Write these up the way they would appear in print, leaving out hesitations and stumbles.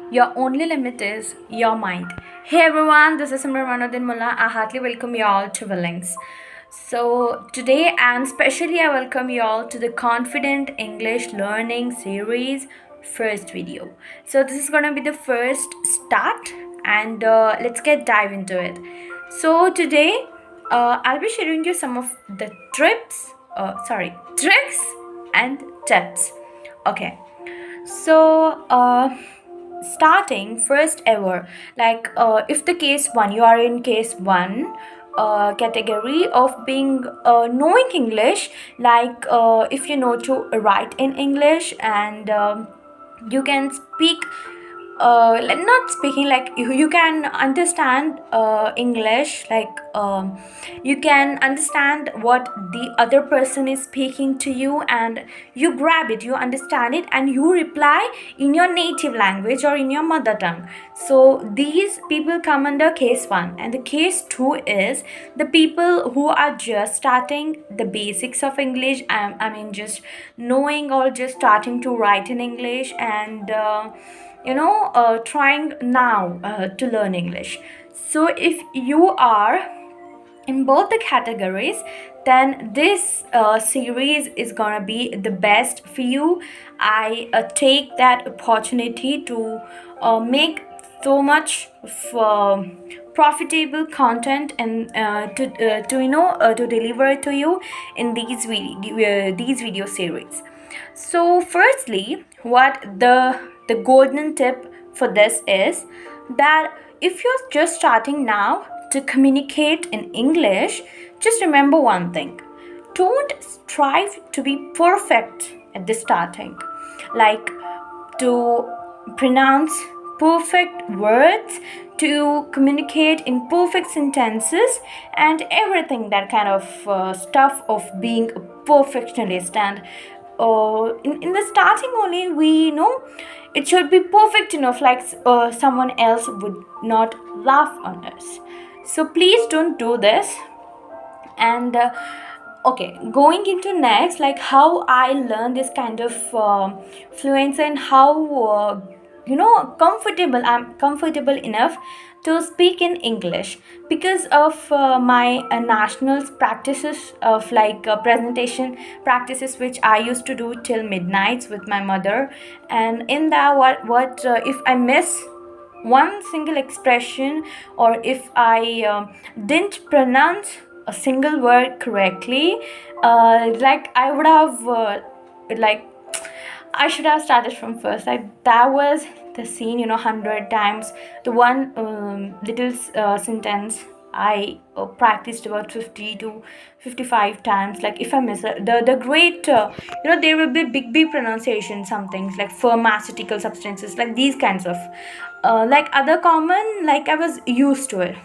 Your only limit is your mind. Hey everyone, this is Simran.Mainuddin.Mulla. I heartily welcome you all to Willings. So, today and especially I welcome you all to the Confident English Learning Series first video. So, this is going to be the first start and let's get dive into it. So, today I'll be sharing you some of the tricks and tips. Okay, so starting first ever, like if the case one, you are in case one category of being knowing English, like if you know to write in English and you can speak like not speaking, like you can understand English, like you can understand what the other person is speaking to you, and you grab it, you understand it, and you reply in your native language or in your mother tongue. So these people come under case 1, and the case 2 is the people who are just starting the basics of English. I mean just knowing or just starting to write in English, and trying now to learn English. So if you are in both the categories, then this series is gonna be the best for you. I take that opportunity to make so much profitable content and to deliver it to you in these video series. So firstly, what the golden tip for this is that if you're just starting now to communicate in English, just remember one thing. Don't strive to be perfect at the starting, like to pronounce perfect words, to communicate in perfect sentences, and everything that kind of stuff of being a perfectionist. And in the starting only, we know it should be perfect enough, like someone else would not laugh on us. So please don't do this. And okay, going into next, like how I learned this kind of fluency, and how I'm comfortable enough to speak in English because of my nationals practices of like presentation practices, which I used to do till midnights with my mother. And in that, what if I miss one single expression, or if I didn't pronounce a single word correctly, like I would have like I should have started from first. Like that was the scene, 100 times. The one little sentence I practiced about 50 to 55 times. Like if I miss it, the great, there will be big pronunciation. Some things like pharmaceutical substances, like these kinds of, like other common, like I was used to it.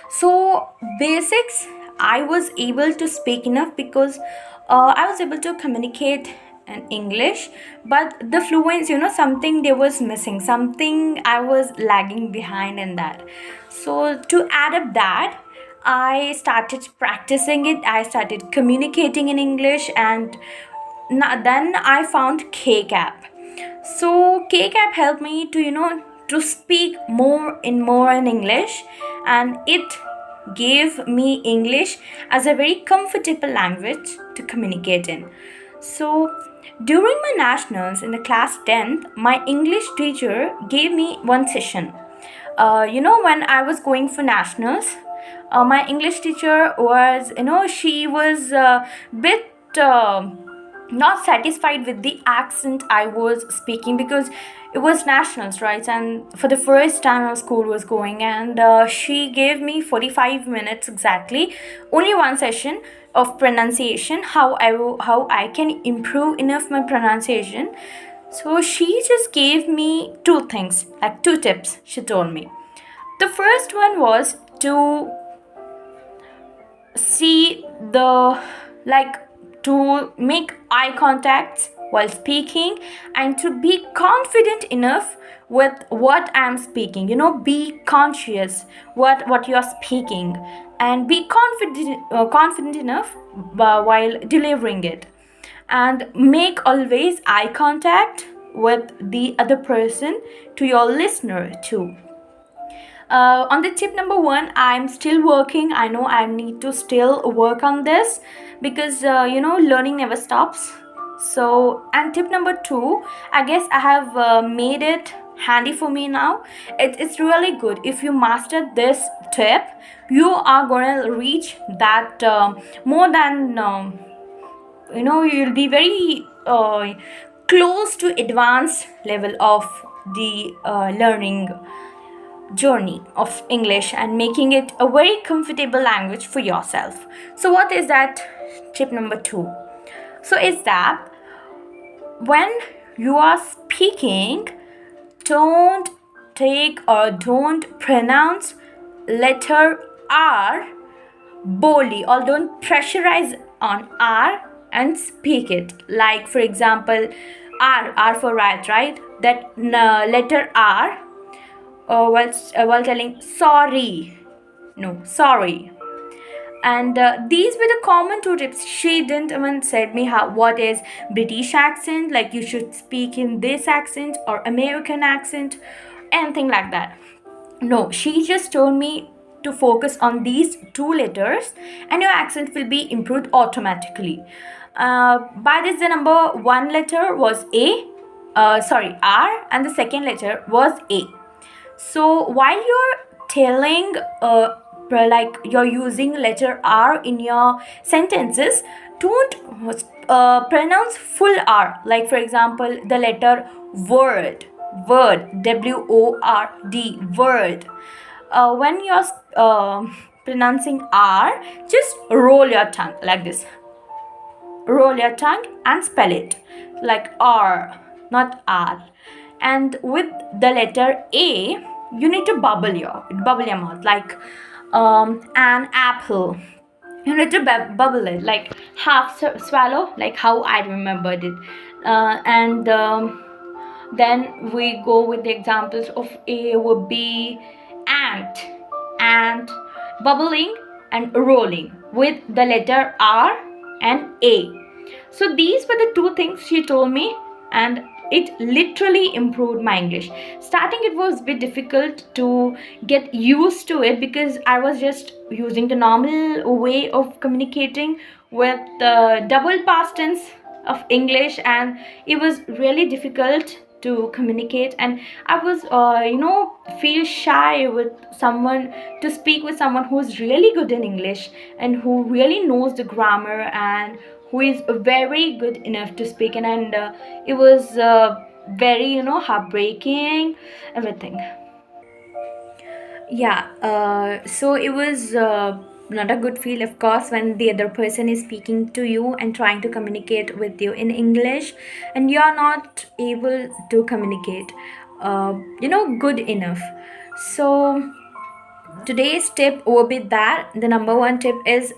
So basics, I was able to speak enough because I was able to communicate in English, but the fluency, something there was missing, something I was lagging behind in that. So to add up that, I started practicing it, I started communicating in English, and then I found K-Cap. So K-Cap helped me to to speak more in English, and it gave me English as a very comfortable language to communicate in. So during my nationals in the class 10th, my English teacher gave me one session. When I was going for nationals, my English teacher was, she was a bit not satisfied with the accent I was speaking, because it was nationals, right? And for the first time our school was going, and she gave me 45 minutes exactly, only one session of pronunciation, how I can improve enough my pronunciation. So she just gave me two things, like two tips she told me. The first one was to see the, like, to make eye contacts while speaking, and to be confident enough with what I'm speaking, be conscious what you're speaking, and be confident enough while delivering it, and make always eye contact with the other person, to your listener too. On the tip number one, I'm still working. I know I need to still work on this because learning never stops. So, and tip number two, I guess I have made it handy for me now. It's really good. If you master this tip, you are gonna reach that more than you'll be very close to advanced level of the learning journey of English and making it a very comfortable language for yourself. So, what is that tip number two? So, is that when you are speaking, don't take or don't pronounce letter R boldly, or don't pressurize on R and speak it. Like, for example, R for right? That letter R, while telling sorry, no, sorry. And these were the common two tips. She didn't even said me how what is British accent, like you should speak in this accent or American accent, anything like that. No, she just told me to focus on these two letters and your accent will be improved automatically. By this, the number one letter was R, and the second letter was A. So while you're telling, like you're using letter R in your sentences, don't pronounce full R. Like, for example, the letter word, WORD, word. When you're pronouncing R, just roll your tongue like this. Roll your tongue and spell it like R, not R. And with the letter A, you need to bubble your mouth like an apple. You need to bubble it like half swallow, like how I remembered it. And then we go with the examples of A would be ant, bubbling and rolling with the letter R and A. So these were the two things she told me, and it literally improved my English. Starting, it was a bit difficult to get used to it because I was just using the normal way of communicating with the double past tense of English, and it was really difficult to communicate, and I was feel shy with someone, to speak with someone who's really good in English and who really knows the grammar and who is very good enough to speak. And it was very heartbreaking, everything. Yeah, so it was not a good feel, of course, when the other person is speaking to you and trying to communicate with you in English and you are not able to communicate good enough. So today's tip will be that the number one tip is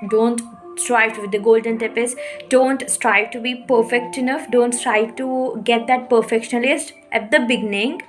don't strive to, the golden tip is don't strive to be perfect enough, don't strive to get that perfectionist at the beginning.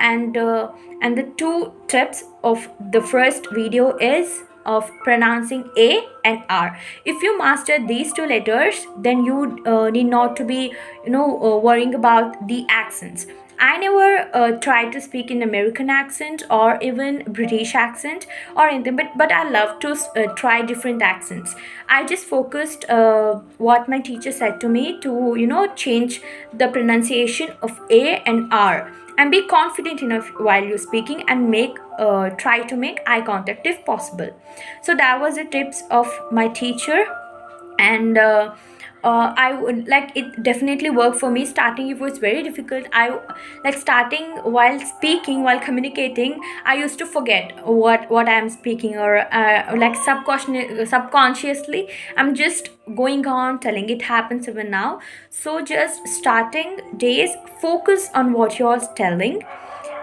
And the two tips of the first video is of pronouncing A and R. If you master these two letters, then you need not to be worrying about the accents. I never tried to speak in American accent or even British accent or anything, but I love to try different accents. I just focused what my teacher said to me to change the pronunciation of A and R and be confident enough while you're speaking and try to make eye contact if possible. So that was the tips of my teacher, and I would like it definitely worked for me. Starting, it was very difficult. I like starting while speaking, while communicating, I used to forget what I'm speaking, or like subconsciously I'm just going on telling. It happens even now. So just starting days, focus on what you're telling.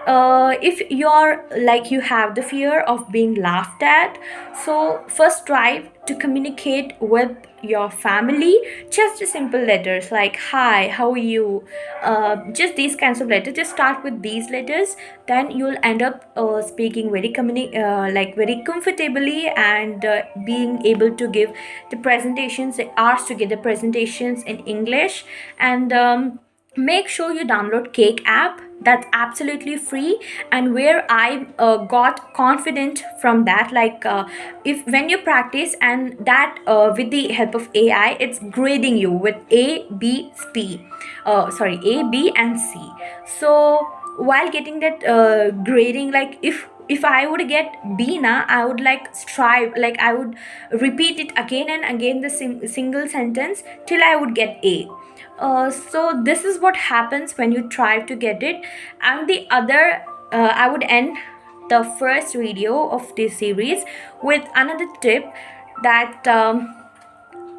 If you're like you have the fear of being laughed at, so first try to communicate with your family, just the simple letters like hi, how are you, just these kinds of letters. Just start with these letters, then you'll end up speaking very comfortably, and being able to give the presentations, the asked to give the presentations in English. And make sure you download Cake app. That's absolutely free, and where I got confident from that, like if when you practice, and that with the help of AI, it's grading you with A B and C. So while getting that grading, like if I would get B na, I would like strive, like I would repeat it again and again, the single sentence, till I would get A. So this is what happens when you try to get it. And the other, I would end the first video of this series with another tip, that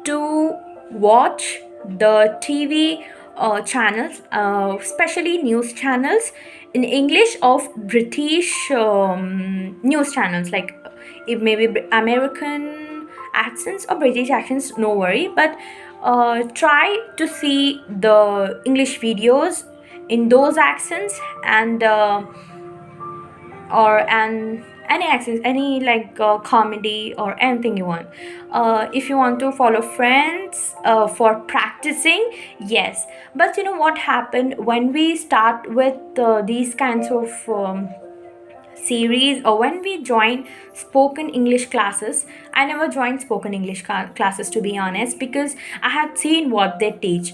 to watch the TV channels, especially news channels in English, of British news channels, like it may be American accents or British accents, no worry, but try to see the English videos in those accents, and or and any accents, any like comedy or anything you want. If you want to follow friends for practicing, yes. But you know what happened when we start with these kinds of series, or when we join spoken English classes? I never joined spoken English classes, to be honest, because I had seen what they teach.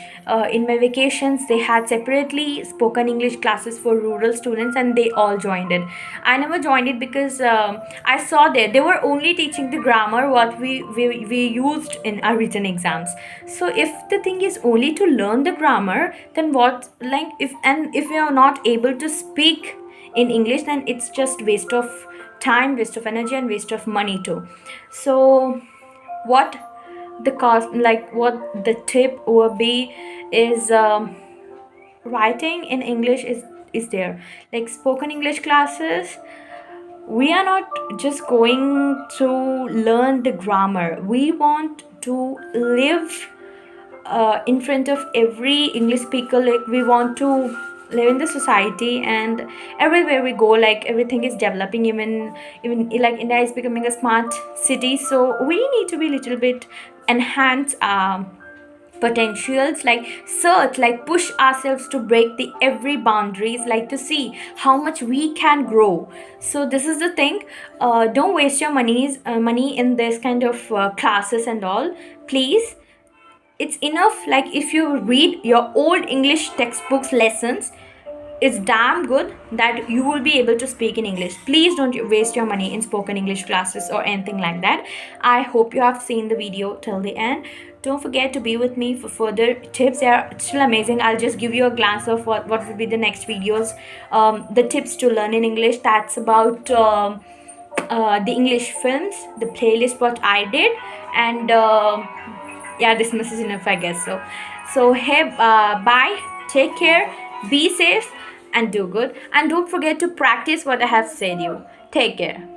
In my vacations, they had separately spoken English classes for rural students, and they all joined it. I never joined it because I saw that they were only teaching the grammar what we used in our written exams. So if the thing is only to learn the grammar, then what, like, if we are not able to speak in English, then it's just waste of time, waste of energy, and waste of money too. So what the cost, like what the tip would be, is writing in English is there, like spoken English classes. We are not just going to learn the grammar, we want to live in front of every English speaker. Like we want to live in the society, and everywhere we go, like everything is developing, even like India is becoming a smart city, so we need to be little bit enhance potentials, like search, like push ourselves to break the every boundaries, like to see how much we can grow. So this is the thing. Don't waste your money in this kind of classes and all, please. It's enough, like if you read your old English textbooks lessons, it's damn good that you will be able to speak in English. Please don't waste your money in spoken English classes or anything like that. I hope you have seen the video till the end. Don't forget to be with me for further tips. They are still amazing. I'll just give you a glance of what will be the next videos. The tips to learn in English, that's about the English films, the playlist what I did, and yeah, this much is enough, I guess. So hey, bye, take care, be safe, and do good, and don't forget to practice what I have said you. Take care.